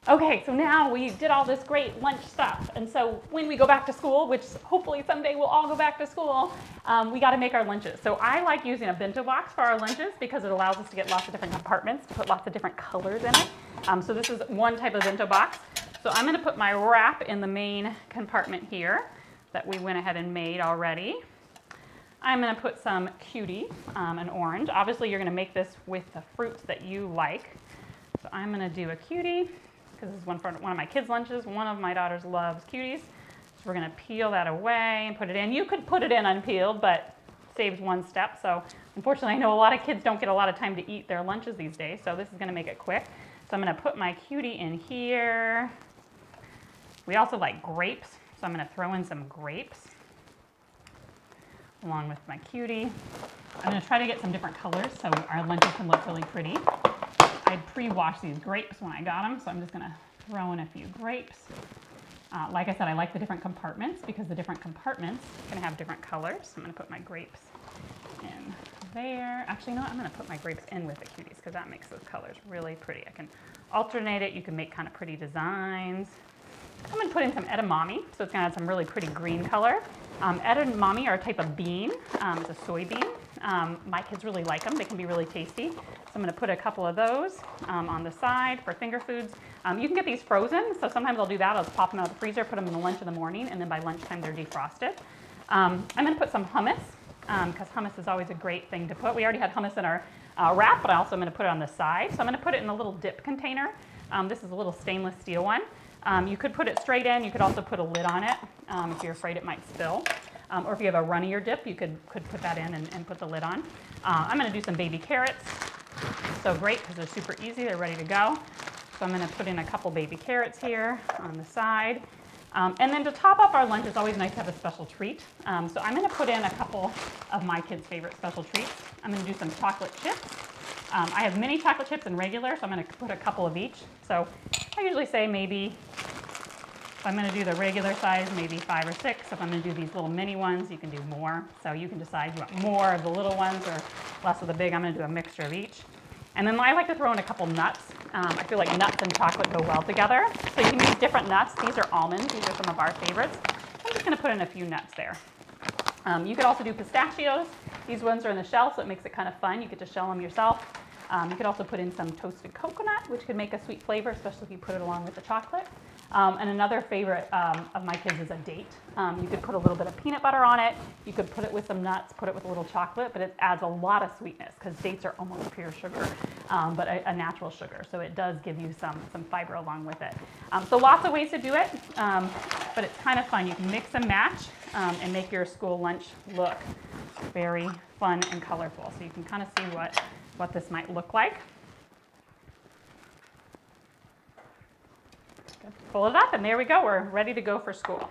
Okay, so now we did all this great lunch stuff, and so when we go back to school, which hopefully someday we'll all go back to school, we got to make our lunches. So I like using a bento box for our lunches because it allows us to get lots of different compartments to put lots of different colors in it. So this is one type of bento box. So I'm going to put my wrap in the main compartment here that we went ahead and made already. I'm going to put some cutie, an orange. Obviously you're going to make this with the fruits that you like. So I'm going to do a cutie. This is one for one of my kids' lunches. One of my daughters loves cuties. So we're going to peel that away and put it in. You could put it in unpeeled, but saves one step. So unfortunately, I know a lot of kids don't get a lot of time to eat their lunches these days, so this is going to make it quick. So I'm going to put my cutie in here. We also like grapes, so I'm going to throw in some grapes along with my cutie. I'm going to try to get some different colors so our lunches can look really pretty. I pre-washed these grapes when I got them, so I'm just going to throw in a few grapes. Like I said, I like the different compartments because the different compartments can have different colors. So I'm going to put my grapes in there. Actually, no, I'm going to put my grapes in with the cuties because that makes those colors really pretty. I can alternate it. You can make kind of pretty designs. I'm going to put in some edamame, so it's going to have some really pretty green color. Edamame are a type of bean. It's a soybean. My kids really like them. They can be really tasty. So I'm going to put a couple of those on the side for finger foods. You can get these frozen, so sometimes I'll do that. I'll just pop them out of the freezer, put them in the lunch in the morning, and then by lunchtime they're defrosted. I'm going to put some hummus, because hummus is always a great thing to put. We already had hummus in our wrap, but I also am going to put it on the side. So I'm going to put it in a little dip container. This is a little stainless steel one. You could put it straight in. You could also put a lid on it if you're afraid it might spill. Or if you have a runnier dip, you could put that in and put the lid on. I'm going to do some baby carrots. So great because they're super easy. They're ready to go. So I'm going to put in a couple baby carrots here on the side. And then to top up our lunch, it's always nice to have a special treat. So I'm going to put in a couple of my kids' favorite special treats. I'm going to do some chocolate chips. I have mini chocolate chips and regular, so I'm going to put a couple of each. So I usually say maybe, if I'm going to do the regular size, maybe 5 or 6. If I'm going to do these little mini ones, you can do more. So you can decide if you want more of the little ones or less of the big. I'm going to do a mixture of each. And then I like to throw in a couple nuts. I feel like nuts and chocolate go well together. So you can use different nuts. These are almonds. These are some of our favorites. I'm just going to put in a few nuts there. You could also do pistachios. These ones are in the shell, so it makes it kind of fun. You get to shell them yourself. You could also put in some toasted coconut, which could make a sweet flavor, especially if you put it along with the chocolate. And another favorite of my kids is a date. You could put a little bit of peanut butter on it. You could put it with some nuts, put it with a little chocolate, but it adds a lot of sweetness because dates are almost pure sugar, but a natural sugar. So it does give you some fiber along with it. So lots of ways to do it, but it's kind of fun. You can mix and match and make your school lunch look very fun and colorful. So you can kind of see what this might look like. Pull it up, and there we go. We're ready to go for school.